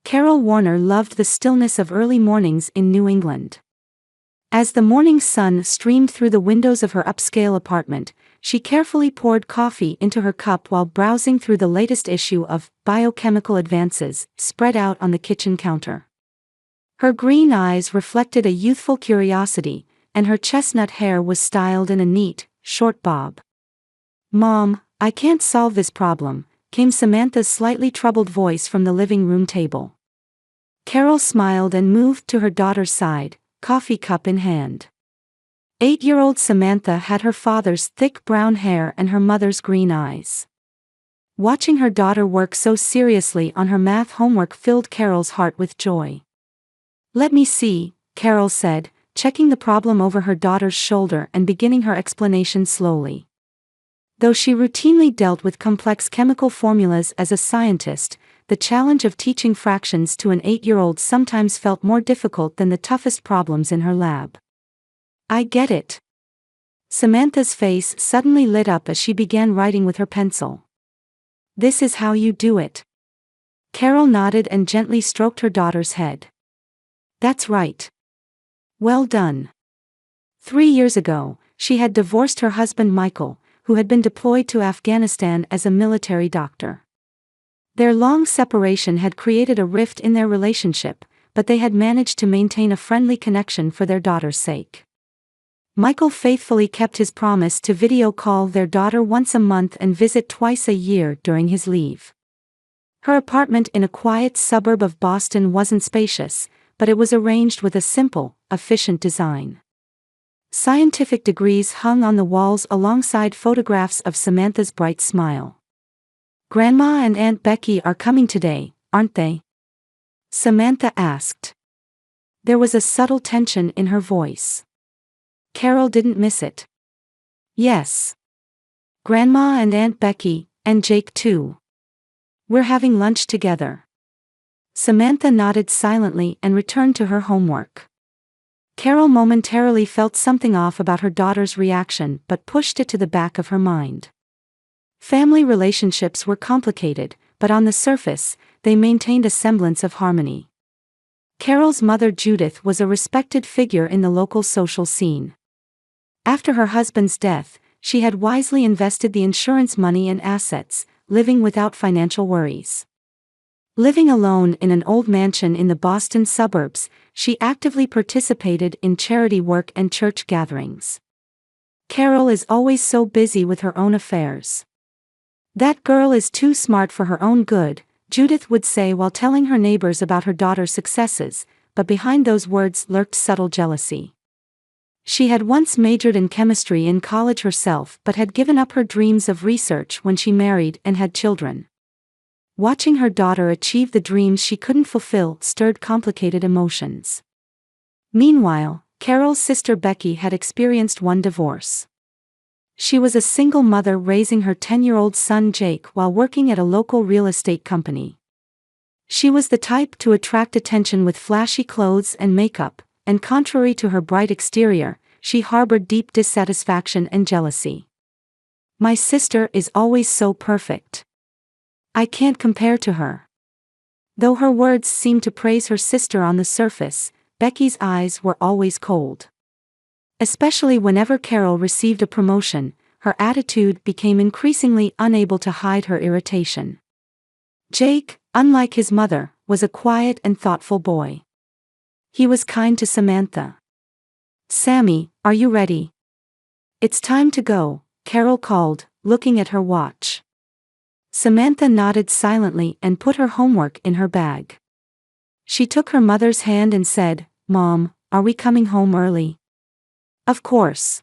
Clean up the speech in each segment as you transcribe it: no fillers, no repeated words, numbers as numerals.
Carol Warner loved the stillness of early mornings in New England. As the morning sun streamed through the windows of her upscale apartment, she carefully poured coffee into her cup while browsing through the latest issue of Biochemical Advances, spread out on the kitchen counter. Her green eyes reflected a youthful curiosity, and her chestnut hair was styled in a neat, short bob. "Mom, I can't solve this problem," came Samantha's slightly troubled voice from the living room table. Carol smiled and moved to her daughter's side, coffee cup in hand. 8-year-old Samantha had her father's thick brown hair and her mother's green eyes. Watching her daughter work so seriously on her math homework filled Carol's heart with joy. "Let me see," Carol said, checking the problem over her daughter's shoulder and beginning her explanation slowly. Though she routinely dealt with complex chemical formulas as a scientist, the challenge of teaching fractions to an 8-year-old sometimes felt more difficult than the toughest problems in her lab. "I get it." Samantha's face suddenly lit up as she began writing with her pencil. "This is how you do it." Carol nodded and gently stroked her daughter's head. "That's right. Well done." 3 years ago, she had divorced her husband Michael, who had been deployed to Afghanistan as a military doctor. Their long separation had created a rift in their relationship, but they had managed to maintain a friendly connection for their daughter's sake. Michael faithfully kept his promise to video call their daughter once a month and visit twice a year during his leave. Her apartment in a quiet suburb of Boston wasn't spacious, but it was arranged with a simple, efficient design. Scientific degrees hung on the walls alongside photographs of Samantha's bright smile. "Grandma and Aunt Becky are coming today, aren't they?" Samantha asked. There was a subtle tension in her voice. Carol didn't miss it. "Yes. Grandma and Aunt Becky, and Jake too. We're having lunch together." Samantha nodded silently and returned to her homework. Carol momentarily felt something off about her daughter's reaction but pushed it to the back of her mind. Family relationships were complicated, but on the surface, they maintained a semblance of harmony. Carol's mother Judith was a respected figure in the local social scene. After her husband's death, she had wisely invested the insurance money and assets, living without financial worries. Living alone in an old mansion in the Boston suburbs, she actively participated in charity work and church gatherings. "Carol is always so busy with her own affairs. That girl is too smart for her own good," Judith would say while telling her neighbors about her daughter's successes, but behind those words lurked subtle jealousy. She had once majored in chemistry in college herself but had given up her dreams of research when she married and had children. Watching her daughter achieve the dreams she couldn't fulfill stirred complicated emotions. Meanwhile, Carol's sister Becky had experienced one divorce. She was a single mother raising her 10-year-old son Jake while working at a local real estate company. She was the type to attract attention with flashy clothes and makeup, and contrary to her bright exterior, she harbored deep dissatisfaction and jealousy. "My sister is always so perfect. I can't compare to her." Though her words seemed to praise her sister on the surface, Becky's eyes were always cold. Especially whenever Carol received a promotion, her attitude became increasingly unable to hide her irritation. Jake, unlike his mother, was a quiet and thoughtful boy. He was kind to Samantha. "Sammy, are you ready?" "It's time to go," Carol called, looking at her watch. Samantha nodded silently and put her homework in her bag. She took her mother's hand and said, "Mom, are we coming home early?" "Of course.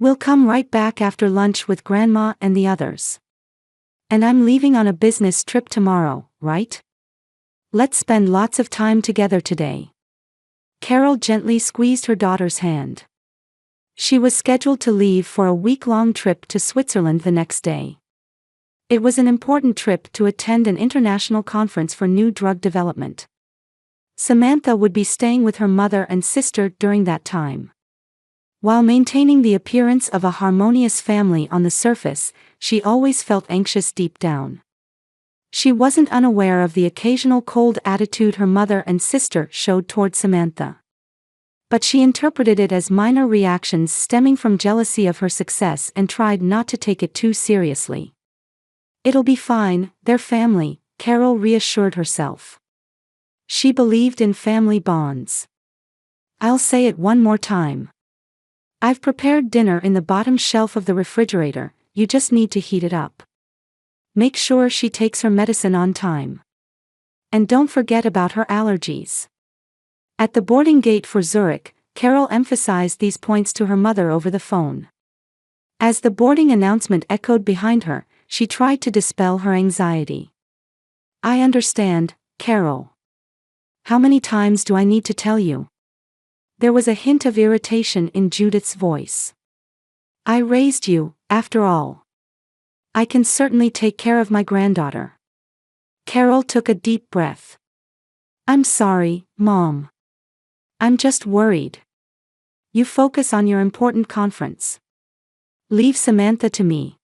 We'll come right back after lunch with Grandma and the others. And I'm leaving on a business trip tomorrow, right? Let's spend lots of time together today." Carol gently squeezed her daughter's hand. She was scheduled to leave for a week-long trip to Switzerland the next day. It was an important trip to attend an international conference for new drug development. Samantha would be staying with her mother and sister during that time. While maintaining the appearance of a harmonious family on the surface, she always felt anxious deep down. She wasn't unaware of the occasional cold attitude her mother and sister showed toward Samantha. But she interpreted it as minor reactions stemming from jealousy of her success and tried not to take it too seriously. "It'll be fine, they're family," Carol reassured herself. She believed in family bonds. "I'll say it one more time. I've prepared dinner in the bottom shelf of the refrigerator, you just need to heat it up. Make sure she takes her medicine on time. And don't forget about her allergies." At the boarding gate for Zurich, Carol emphasized these points to her mother over the phone. As the boarding announcement echoed behind her, she tried to dispel her anxiety. "I understand, Carol. How many times do I need to tell you?" There was a hint of irritation in Judith's voice. "I raised you, after all. I can certainly take care of my granddaughter." Carol took a deep breath. "I'm sorry, Mom. I'm just worried. You focus on your important conference. Leave Samantha to me."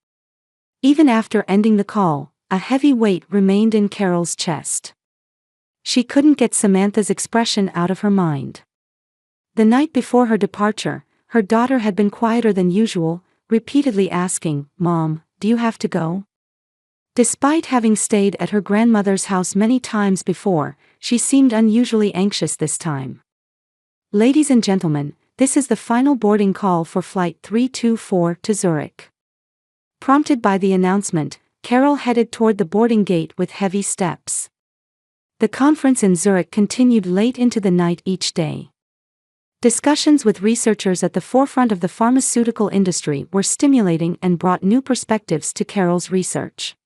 Even after ending the call, a heavy weight remained in Carol's chest. She couldn't get Samantha's expression out of her mind. The night before her departure, her daughter had been quieter than usual, repeatedly asking, "Mom, do you have to go?" Despite having stayed at her grandmother's house many times before, she seemed unusually anxious this time. "Ladies and gentlemen, this is the final boarding call for Flight 324 to Zurich." Prompted by the announcement, Carol headed toward the boarding gate with heavy steps. The conference in Zurich continued late into the night each day. Discussions with researchers at the forefront of the pharmaceutical industry were stimulating and brought new perspectives to Carol's research.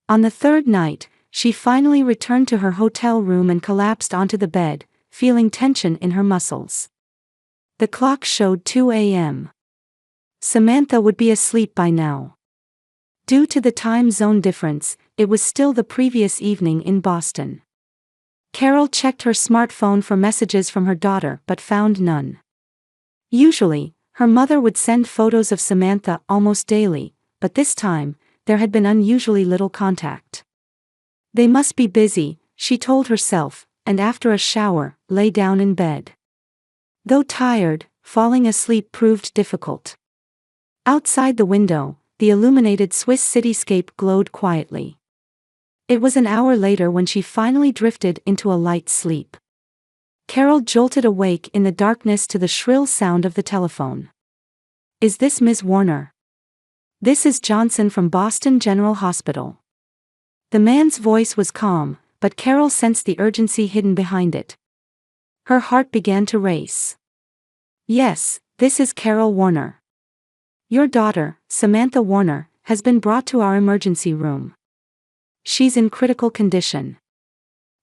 On the third night, she finally returned to her hotel room and collapsed onto the bed, feeling tension in her muscles. The clock showed 2 a.m. Samantha would be asleep by now. Due to the time zone difference, it was still the previous evening in Boston. Carol checked her smartphone for messages from her daughter but found none. Usually, her mother would send photos of Samantha almost daily, but this time, there had been unusually little contact. They must be busy, she told herself, and after a shower, lay down in bed. Though tired, falling asleep proved difficult. Outside the window, the illuminated Swiss cityscape glowed quietly. It was an hour later when she finally drifted into a light sleep. Carol jolted awake in the darkness to the shrill sound of the telephone. "Is this Ms. Warner?" "This is Johnson from Boston General Hospital." The man's voice was calm, but Carol sensed the urgency hidden behind it. Her heart began to race. "Yes, this is Carol Warner. Your daughter, Samantha Warner, has been brought to our emergency room. She's in critical condition."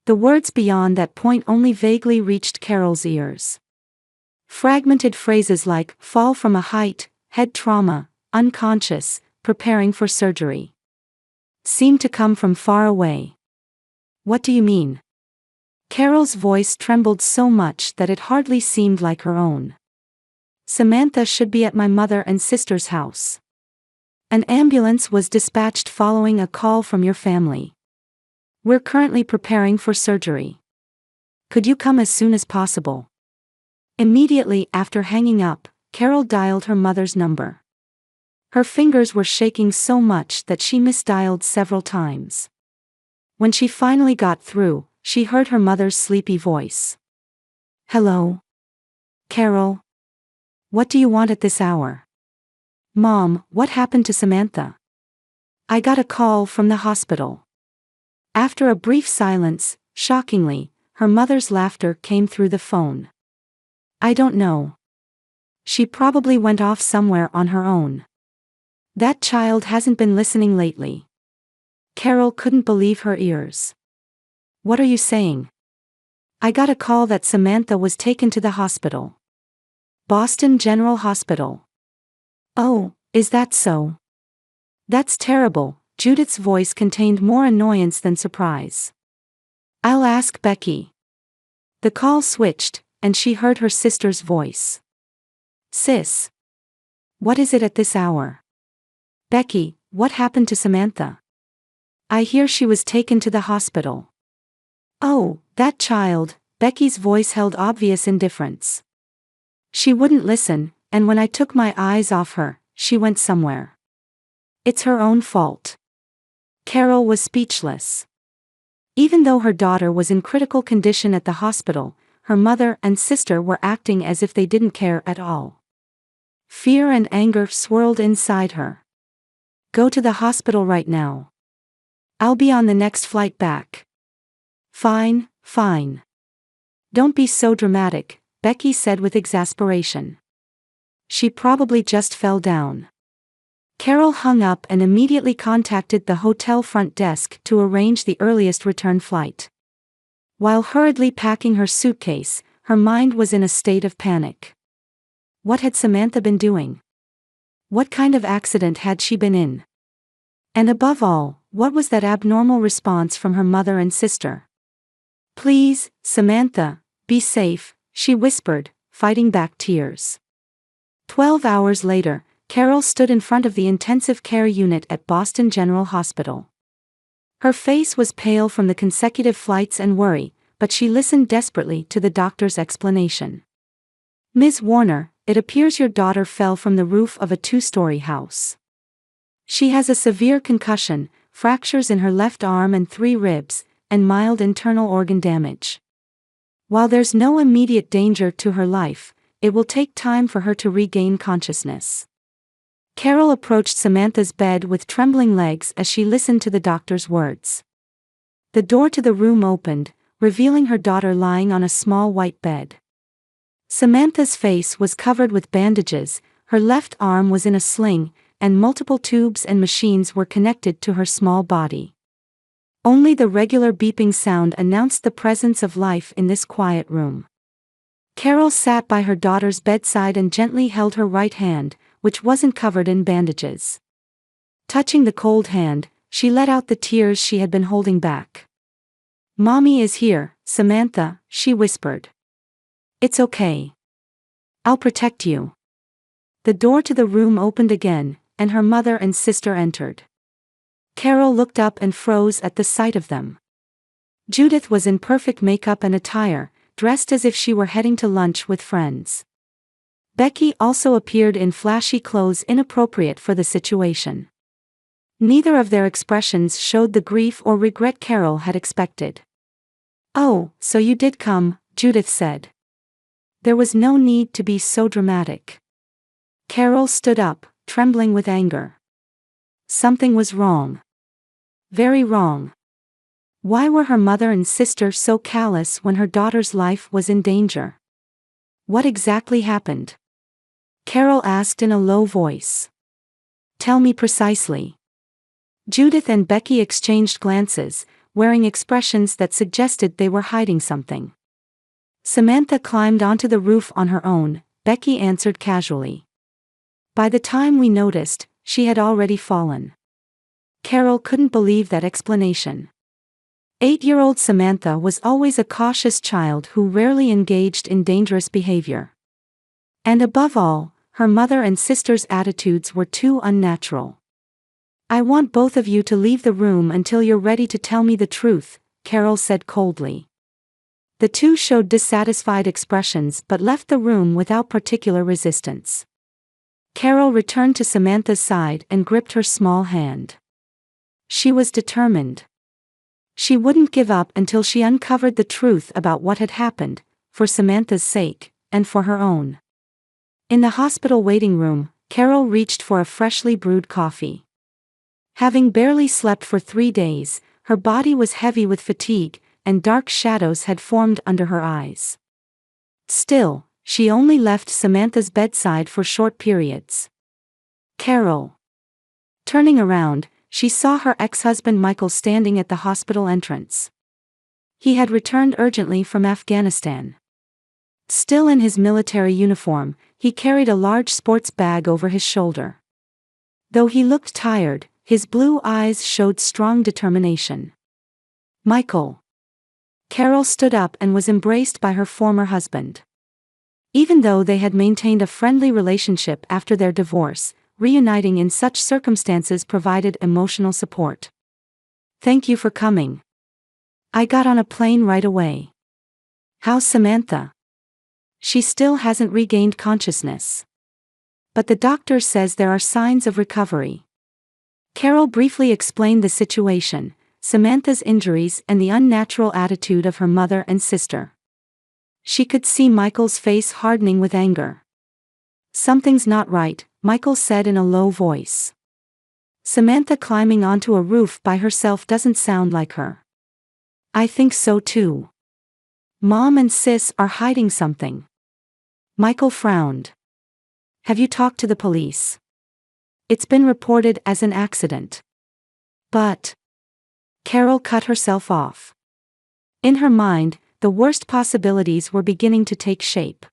The words beyond that point only vaguely reached Carol's ears. Fragmented phrases like, "fall from a height," "head trauma," "unconscious," "preparing for surgery," seemed to come from far away. "What do you mean?" Carol's voice trembled so much that it hardly seemed like her own. "Samantha should be at my mother and sister's house. An ambulance was dispatched following a call from your family. We're currently preparing for surgery. Could you come as soon as possible?" Immediately after hanging up, Carol dialed her mother's number. Her fingers were shaking so much that she misdialed several times. When she finally got through, she heard her mother's sleepy voice. "Hello? Carol? What do you want at this hour?" "Mom, what happened to Samantha?" "I got a call from the hospital." After a brief silence, shockingly, her mother's laughter came through the phone. "I don't know. She probably went off somewhere on her own. That child hasn't been listening lately." Carol couldn't believe her ears. "What are you saying?" "I got a call that Samantha was taken to the hospital. Boston General Hospital." "Oh, is that so? That's terrible." Judith's voice contained more annoyance than surprise. "I'll ask Becky." The call switched, and she heard her sister's voice. "Sis. What is it at this hour?" "Becky, what happened to Samantha?" I hear she was taken to the hospital. Oh, that child, Becky's voice held obvious indifference. She wouldn't listen, and when I took my eyes off her, she went somewhere. It's her own fault. Carol was speechless. Even though her daughter was in critical condition at the hospital, her mother and sister were acting as if they didn't care at all. Fear and anger swirled inside her. Go to the hospital right now. I'll be on the next flight back. Fine, fine. Don't be so dramatic, Becky said with exasperation. She probably just fell down. Carol hung up and immediately contacted the hotel front desk to arrange the earliest return flight. While hurriedly packing her suitcase, her mind was in a state of panic. What had Samantha been doing? What kind of accident had she been in? And above all, what was that abnormal response from her mother and sister? Please, Samantha, be safe, she whispered, fighting back tears. 12 hours later, Carol stood in front of the intensive care unit at Boston General Hospital. Her face was pale from the consecutive flights and worry, but she listened desperately to the doctor's explanation. Ms. Warner, it appears your daughter fell from the roof of a 2-story house. She has a severe concussion, fractures in her left arm and 3 ribs, and mild internal organ damage. While there's no immediate danger to her life, it will take time for her to regain consciousness. Carol approached Samantha's bed with trembling legs as she listened to the doctor's words. The door to the room opened, revealing her daughter lying on a small white bed. Samantha's face was covered with bandages, her left arm was in a sling, and multiple tubes and machines were connected to her small body. Only the regular beeping sound announced the presence of life in this quiet room. Carol sat by her daughter's bedside and gently held her right hand, which wasn't covered in bandages. Touching the cold hand, she let out the tears she had been holding back. Mommy is here, Samantha, she whispered. It's okay. I'll protect you. The door to the room opened again, and her mother and sister entered. Carol looked up and froze at the sight of them. Judith was in perfect makeup and attire, dressed as if she were heading to lunch with friends. Becky also appeared in flashy clothes inappropriate for the situation. Neither of their expressions showed the grief or regret Carol had expected. Oh, so you did come, Judith said. There was no need to be so dramatic. Carol stood up, trembling with anger. Something was wrong. Very wrong. Why were her mother and sister so callous when her daughter's life was in danger? What exactly happened? Carol asked in a low voice. Tell me precisely. Judith and Becky exchanged glances, wearing expressions that suggested they were hiding something. Samantha climbed onto the roof on her own, Becky answered casually. By the time we noticed, she had already fallen. Carol couldn't believe that explanation. 8-year-old Samantha was always a cautious child who rarely engaged in dangerous behavior. And above all, her mother and sister's attitudes were too unnatural. I want both of you to leave the room until you're ready to tell me the truth, Carol said coldly. The two showed dissatisfied expressions but left the room without particular resistance. Carol returned to Samantha's side and gripped her small hand. She was determined. She wouldn't give up until she uncovered the truth about what had happened, for Samantha's sake, and for her own. In the hospital waiting room, Carol reached for a freshly brewed coffee. Having barely slept for 3 days, her body was heavy with fatigue, and dark shadows had formed under her eyes. Still, she only left Samantha's bedside for short periods. Carol. Turning around, she saw her ex-husband Michael standing at the hospital entrance. He had returned urgently from Afghanistan. Still in his military uniform, he carried a large sports bag over his shoulder. Though he looked tired, his blue eyes showed strong determination. Michael. Carol stood up and was embraced by her former husband. Even though they had maintained a friendly relationship after their divorce, reuniting in such circumstances provided emotional support. Thank you for coming. I got on a plane right away. How's Samantha? She still hasn't regained consciousness. But the doctor says there are signs of recovery. Carol briefly explained the situation, Samantha's injuries and the unnatural attitude of her mother and sister. She could see Michael's face hardening with anger. Something's not right, Michael said in a low voice. Samantha climbing onto a roof by herself doesn't sound like her. I think so too. Mom and Sis are hiding something. Michael frowned. Have you talked to the police? It's been reported as an accident. But Carol cut herself off. In her mind, the worst possibilities were beginning to take shape.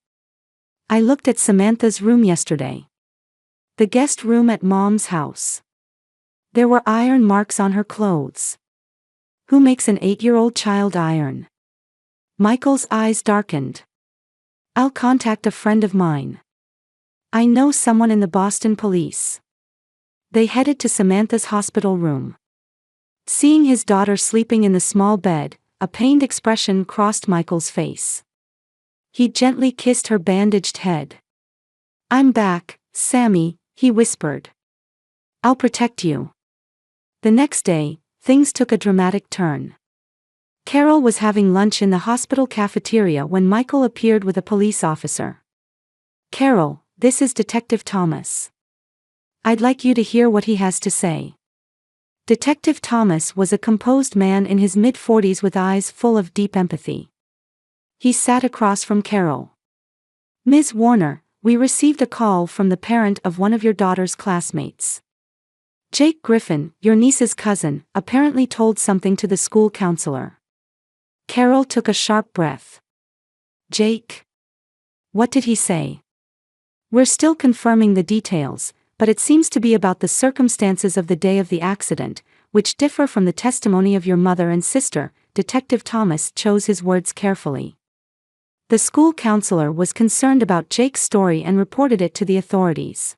I looked at Samantha's room yesterday. The guest room at Mom's house. There were iron marks on her clothes. Who makes an 8-year-old child iron? Michael's eyes darkened. I'll contact a friend of mine. I know someone in the Boston police. They headed to Samantha's hospital room. Seeing his daughter sleeping in the small bed, a pained expression crossed Michael's face. He gently kissed her bandaged head. I'm back, Sammy, he whispered. I'll protect you. The next day, things took a dramatic turn. Carol was having lunch in the hospital cafeteria when Michael appeared with a police officer. Carol, this is Detective Thomas. I'd like you to hear what he has to say. Detective Thomas was a composed man in his mid-40s with eyes full of deep empathy. He sat across from Carol. Ms. Warner, we received a call from the parent of one of your daughter's classmates. Jake Griffin, your niece's cousin, apparently told something to the school counselor. Carol took a sharp breath. Jake? What did he say? We're still confirming the details, but it seems to be about the circumstances of the day of the accident, which differ from the testimony of your mother and sister. Detective Thomas chose his words carefully. The school counselor was concerned about Jake's story and reported it to the authorities.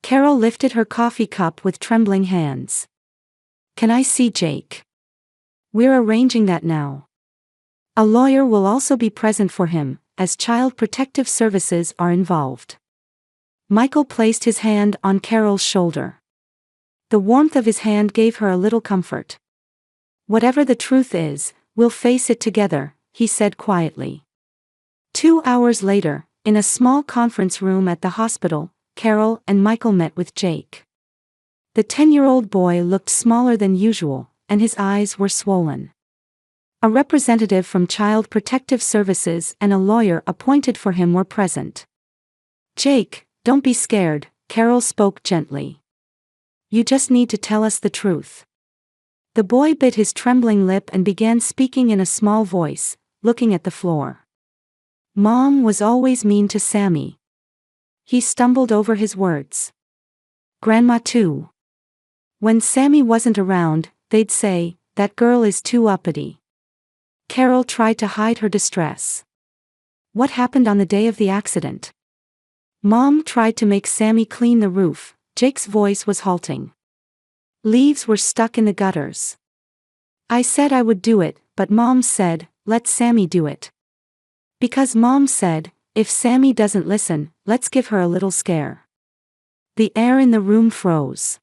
Carol lifted her coffee cup with trembling hands. Can I see Jake? We're arranging that now. A lawyer will also be present for him, as Child Protective Services are involved. Michael placed his hand on Carol's shoulder. The warmth of his hand gave her a little comfort. Whatever the truth is, we'll face it together, he said quietly. 2 hours later, in a small conference room at the hospital, Carol and Michael met with Jake. The 10-year-old boy looked smaller than usual, and his eyes were swollen. A representative from Child Protective Services and a lawyer appointed for him were present. Jake, don't be scared, Carol spoke gently. You just need to tell us the truth. The boy bit his trembling lip and began speaking in a small voice, looking at the floor. Mom was always mean to Sammy. He stumbled over his words. Grandma too. When Sammy wasn't around, they'd say, that girl is too uppity. Carol tried to hide her distress. What happened on the day of the accident? Mom tried to make Sammy clean the roof. Jake's voice was halting. Leaves were stuck in the gutters. I said I would do it, but Mom said, let Sammy do it. Because Mom said, if Sammy doesn't listen, let's give her a little scare. The air in the room froze.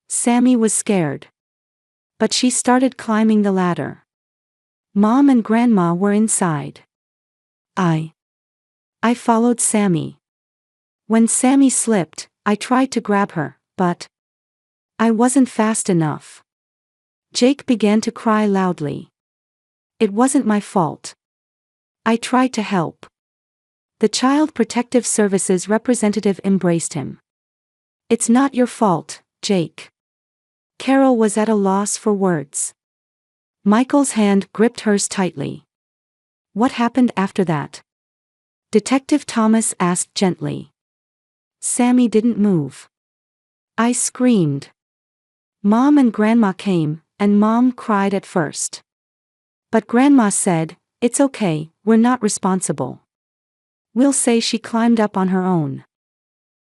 Sammy was scared. But she started climbing the ladder. Mom and Grandma were inside. I followed Sammy. When Sammy slipped, I tried to grab her, but I wasn't fast enough. Jake began to cry loudly. It wasn't my fault. I tried to help. The Child Protective Services representative embraced him. It's not your fault, Jake. Carol was at a loss for words. Michael's hand gripped hers tightly. What happened after that? Detective Thomas asked gently. Sammy didn't move. I screamed. Mom and Grandma came, and Mom cried at first. But Grandma said, it's okay, we're not responsible. We'll say she climbed up on her own.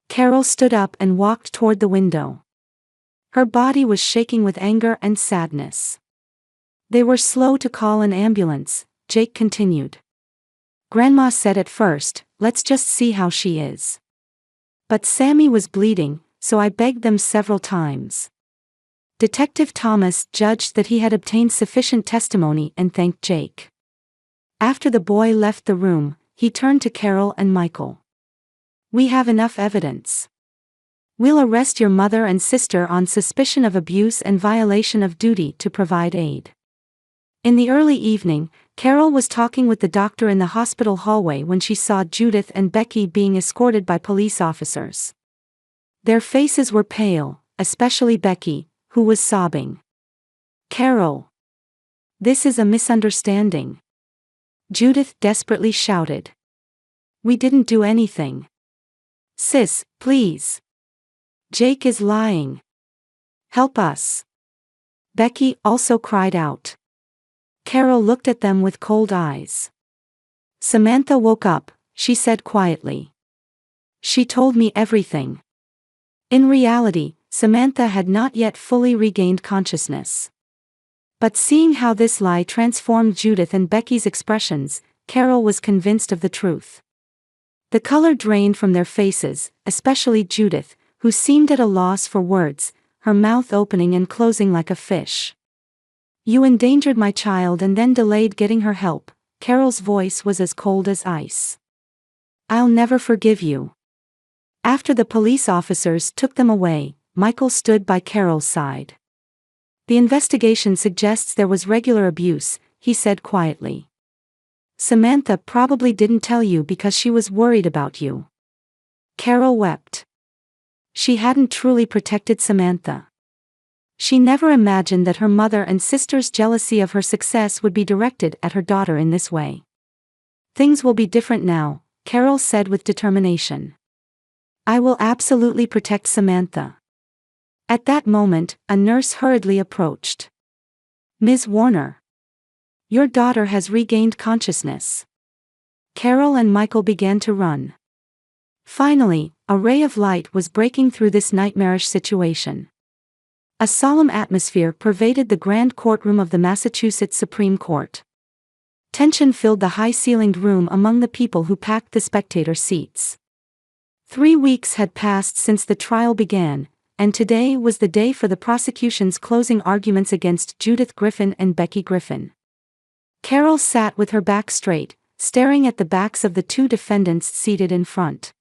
Carol stood up and walked toward the window. Her body was shaking with anger and sadness. They were slow to call an ambulance, Jake continued. Grandma said at first, let's just see how she is. But Sammy was bleeding, so I begged them several times. Detective Thomas judged that he had obtained sufficient testimony and thanked Jake. After the boy left the room, he turned to Carol and Michael. We have enough evidence. We'll arrest your mother and sister on suspicion of abuse and violation of duty to provide aid. In the early evening, Carol was talking with the doctor in the hospital hallway when she saw Judith and Becky being escorted by police officers. Their faces were pale, especially Becky, who was sobbing. Carol. This is a misunderstanding. Judith desperately shouted. We didn't do anything. Sis, please. Jake is lying. Help us. Becky also cried out. Carol looked at them with cold eyes. Samantha woke up, she said quietly. She told me everything. In reality, Samantha had not yet fully regained consciousness. But seeing how this lie transformed Judith and Becky's expressions, Carol was convinced of the truth. The color drained from their faces, especially Judith, who seemed at a loss for words, her mouth opening and closing like a fish. You endangered my child and then delayed getting her help. Carol's voice was as cold as ice. I'll never forgive you. After the police officers took them away, Michael stood by Carol's side. The investigation suggests there was regular abuse, he said quietly. Samantha probably didn't tell you because she was worried about you. Carol wept. She hadn't truly protected Samantha. She never imagined that her mother and sister's jealousy of her success would be directed at her daughter in this way. Things will be different now, Carol said with determination. I will absolutely protect Samantha. At that moment, a nurse hurriedly approached. Ms. Warner. Your daughter has regained consciousness. Carol and Michael began to run. Finally, a ray of light was breaking through this nightmarish situation. A solemn atmosphere pervaded the grand courtroom of the Massachusetts Supreme Court. Tension filled the high-ceilinged room among the people who packed the spectator seats. 3 weeks had passed since the trial began, and today was the day for the prosecution's closing arguments against Judith Griffin and Becky Griffin. Carol sat with her back straight, staring at the backs of the two defendants seated in front.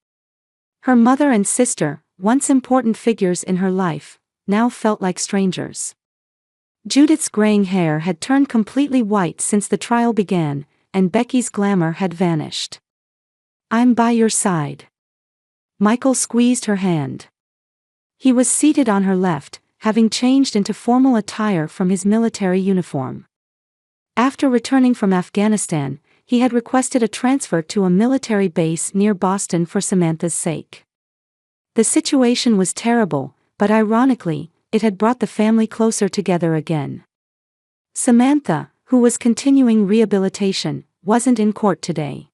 Her mother and sister, once important figures in her life, now felt like strangers. Judith's graying hair had turned completely white since the trial began, and Becky's glamour had vanished. I'm by your side. Michael squeezed her hand. He was seated on her left, having changed into formal attire from his military uniform. After returning from Afghanistan, he had requested a transfer to a military base near Boston for Samantha's sake. The situation was terrible, but ironically, it had brought the family closer together again. Samantha, who was continuing rehabilitation, wasn't in court today.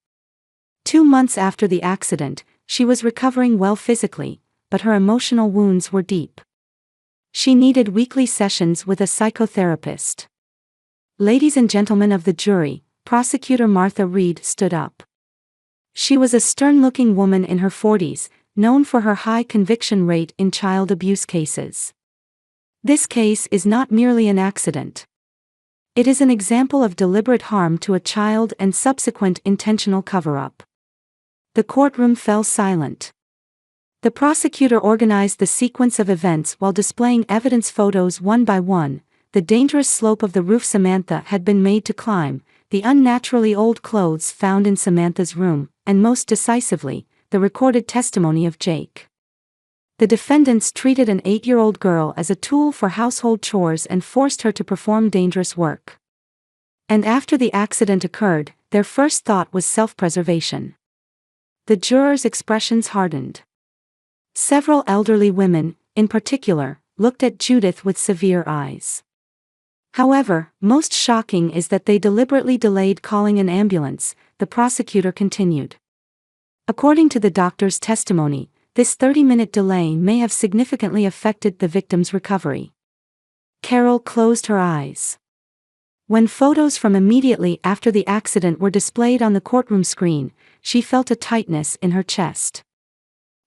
2 months after the accident, she was recovering well physically, but her emotional wounds were deep. She needed weekly sessions with a psychotherapist. Ladies and gentlemen of the jury, Prosecutor Martha Reed stood up. She was a stern-looking woman in her 40s, known for her high conviction rate in child abuse cases. This case is not merely an accident. It is an example of deliberate harm to a child and subsequent intentional cover-up. The courtroom fell silent. The prosecutor organized the sequence of events while displaying evidence photos one by one. The dangerous slope of the roof Samantha had been made to climb, the unnaturally old clothes found in Samantha's room, and most decisively, the recorded testimony of Jake. The defendants treated an 8-year-old girl as a tool for household chores and forced her to perform dangerous work. And after the accident occurred, their first thought was self-preservation. The jurors' expressions hardened. Several elderly women, in particular, looked at Judith with severe eyes. However, most shocking is that they deliberately delayed calling an ambulance, the prosecutor continued. According to the doctor's testimony, this 30-minute delay may have significantly affected the victim's recovery. Carol closed her eyes. When photos from immediately after the accident were displayed on the courtroom screen, she felt a tightness in her chest.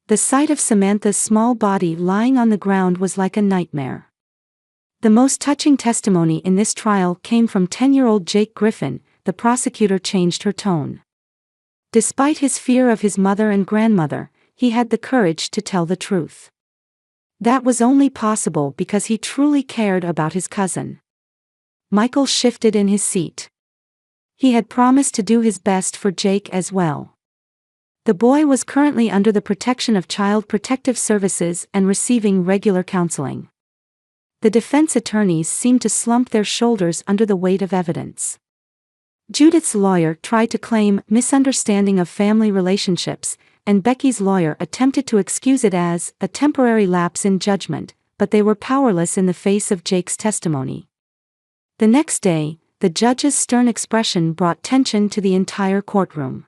The sight of Samantha's small body lying on the ground was like a nightmare. The most touching testimony in this trial came from 10-year-old Jake Griffin. The prosecutor changed her tone. Despite his fear of his mother and grandmother, he had the courage to tell the truth. That was only possible because he truly cared about his cousin. Michael shifted in his seat. He had promised to do his best for Jake as well. The boy was currently under the protection of Child Protective Services and receiving regular counseling. The defense attorneys seemed to slump their shoulders under the weight of evidence. Judith's lawyer tried to claim misunderstanding of family relationships, and Becky's lawyer attempted to excuse it as a temporary lapse in judgment, but they were powerless in the face of Jake's testimony. The next day, the judge's stern expression brought tension to the entire courtroom.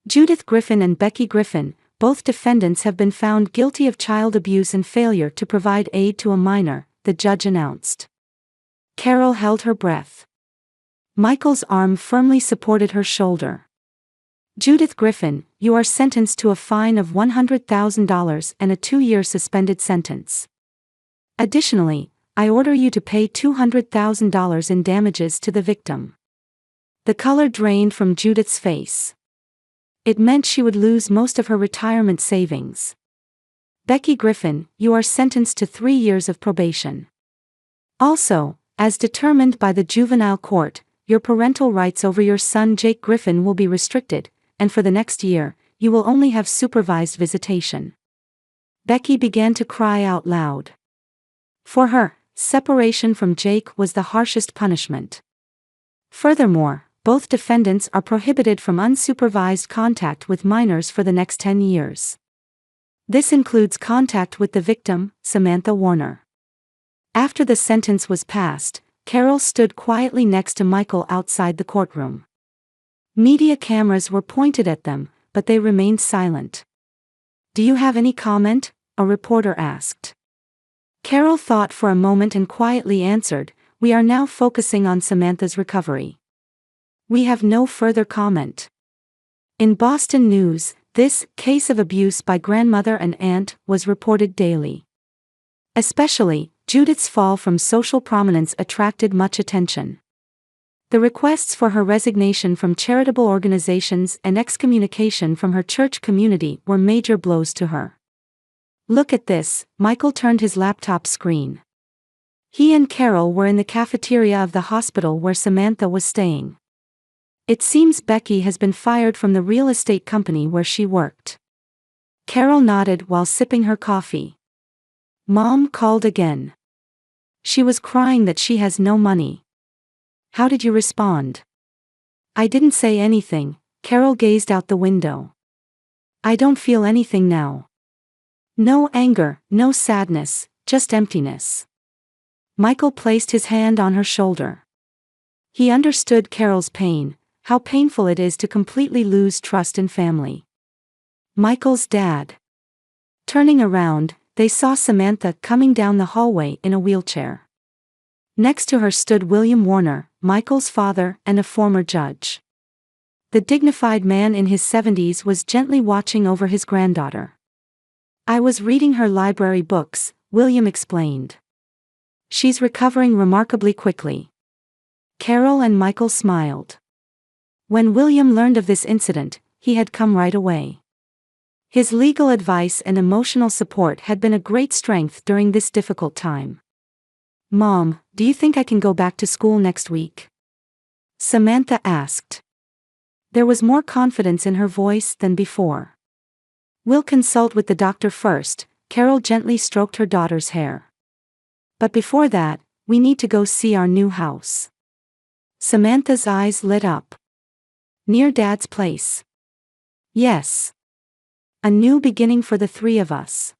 Judith Griffin and Becky Griffin, both defendants, have been found guilty of child abuse and failure to provide aid to a minor, the judge announced. Carol held her breath. Michael's arm firmly supported her shoulder. Judith Griffin, you are sentenced to a fine of $100,000 and a 2-year suspended sentence. Additionally, I order you to pay $200,000 in damages to the victim. The color drained from Judith's face. It meant she would lose most of her retirement savings. Becky Griffin, you are sentenced to 3 years of probation. Also, as determined by the juvenile court, your parental rights over your son Jake Griffin will be restricted, and for the next year, you will only have supervised visitation. Becky began to cry out loud. For her, separation from Jake was the harshest punishment. Furthermore, both defendants are prohibited from unsupervised contact with minors for the next 10 years. This includes contact with the victim, Samantha Warner. After the sentence was passed, Carol stood quietly next to Michael outside the courtroom. Media cameras were pointed at them, but they remained silent. Do you have any comment? A reporter asked. Carol thought for a moment and quietly answered, we are now focusing on Samantha's recovery. We have no further comment. In Boston news, this case of abuse by grandmother and aunt was reported daily. Especially, Judith's fall from social prominence attracted much attention. The requests for her resignation from charitable organizations and excommunication from her church community were major blows to her. Look at this, Michael turned his laptop screen. He and Carol were in the cafeteria of the hospital where Samantha was staying. It seems Becky has been fired from the real estate company where she worked. Carol nodded while sipping her coffee. Mom called again. She was crying that she has no money. How did you respond? I didn't say anything. Carol gazed out the window. I don't feel anything now. No anger, no sadness, just emptiness. Michael placed his hand on her shoulder. He understood Carol's pain, how painful it is to completely lose trust in family. Michael's dad. Turning around, they saw Samantha coming down the hallway in a wheelchair. Next to her stood William Warner, Michael's father and a former judge. The dignified man in his 70s was gently watching over his granddaughter. I was reading her library books, William explained. She's recovering remarkably quickly. Carol and Michael smiled. When William learned of this incident, he had come right away. His legal advice and emotional support had been a great strength during this difficult time. Mom, do you think I can go back to school next week? Samantha asked. There was more confidence in her voice than before. We'll consult with the doctor first, Carol gently stroked her daughter's hair. But before that, we need to go see our new house. Samantha's eyes lit up. Near Dad's place. Yes. A new beginning for the three of us.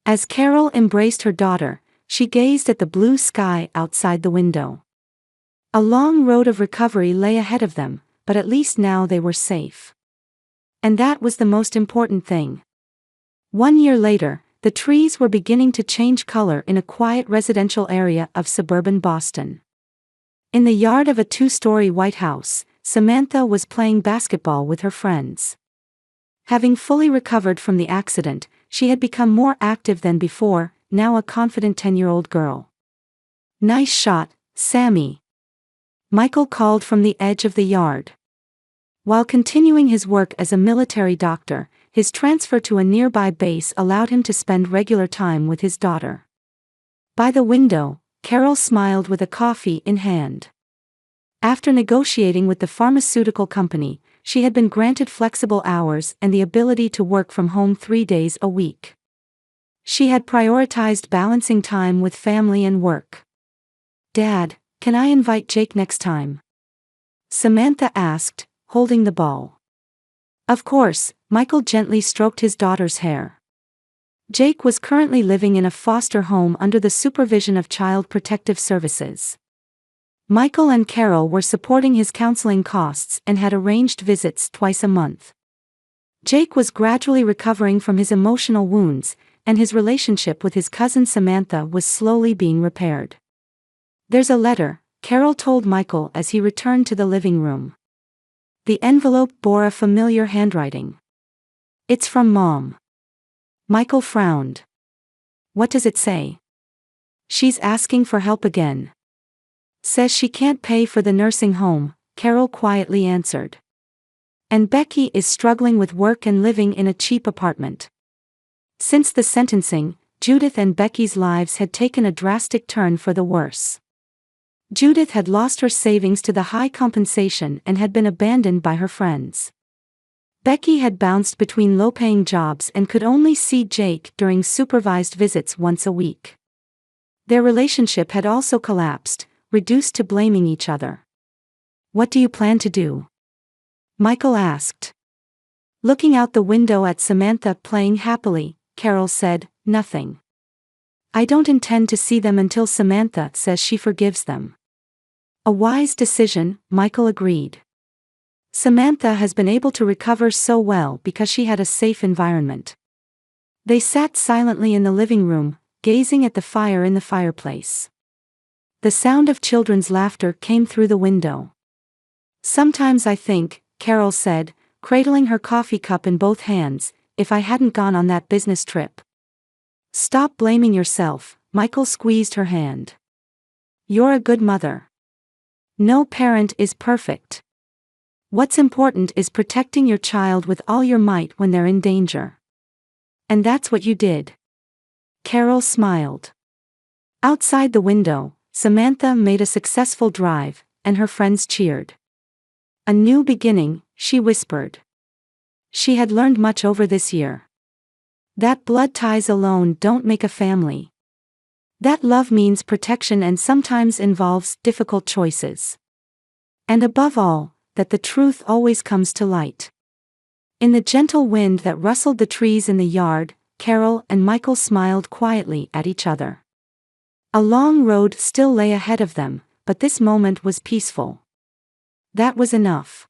As Carol embraced her daughter, she gazed at the blue sky outside the window. A long road of recovery lay ahead of them, but at least now they were safe. And that was the most important thing. 1 year later, the trees were beginning to change color in a quiet residential area of suburban Boston. In the yard of a 2-story white house, Samantha was playing basketball with her friends. Having fully recovered from the accident, she had become more active than before, now a confident 10-year-old girl. "Nice shot, Sammy," Michael called from the edge of the yard. While continuing his work as a military doctor, his transfer to a nearby base allowed him to spend regular time with his daughter. By the window, Carol smiled with a coffee in hand. After negotiating with the pharmaceutical company, she had been granted flexible hours and the ability to work from home 3 days a week. She had prioritized balancing time with family and work. "Dad, can I invite Jake next time?" Samantha asked, holding the ball. "Of course," Michael gently stroked his daughter's hair. Jake was currently living in a foster home under the supervision of Child Protective Services. Michael and Carol were supporting his counseling costs and had arranged visits twice a month. Jake was gradually recovering from his emotional wounds, and his relationship with his cousin Samantha was slowly being repaired. "There's a letter," Carol told Michael as he returned to the living room. The envelope bore a familiar handwriting. "It's from Mom." Michael frowned. "What does it say?" "She's asking for help again. Says she can't pay for the nursing home," Carol quietly answered. "And Becky is struggling with work and living in a cheap apartment." Since the sentencing, Judith and Becky's lives had taken a drastic turn for the worse. Judith had lost her savings to the high compensation and had been abandoned by her friends. Becky had bounced between low-paying jobs and could only see Jake during supervised visits once a week. Their relationship had also collapsed, reduced to blaming each other. "What do you plan to do?" Michael asked. Looking out the window at Samantha playing happily, Carol said, "Nothing. I don't intend to see them until Samantha says she forgives them." "A wise decision," Michael agreed. "Samantha has been able to recover so well because she had a safe environment." They sat silently in the living room, gazing at the fire in the fireplace. The sound of children's laughter came through the window. "Sometimes I think," Carol said, cradling her coffee cup in both hands, "if I hadn't gone on that business trip." "Stop blaming yourself," Michael squeezed her hand. "You're a good mother. No parent is perfect. What's important is protecting your child with all your might when they're in danger. And that's what you did." Carol smiled. Outside the window, Samantha made a successful drive, and her friends cheered. "A new beginning," she whispered. She had learned much over this year. That blood ties alone don't make a family. That love means protection and sometimes involves difficult choices. And above all, that the truth always comes to light. In the gentle wind that rustled the trees in the yard, Carol and Michael smiled quietly at each other. A long road still lay ahead of them, but this moment was peaceful. That was enough.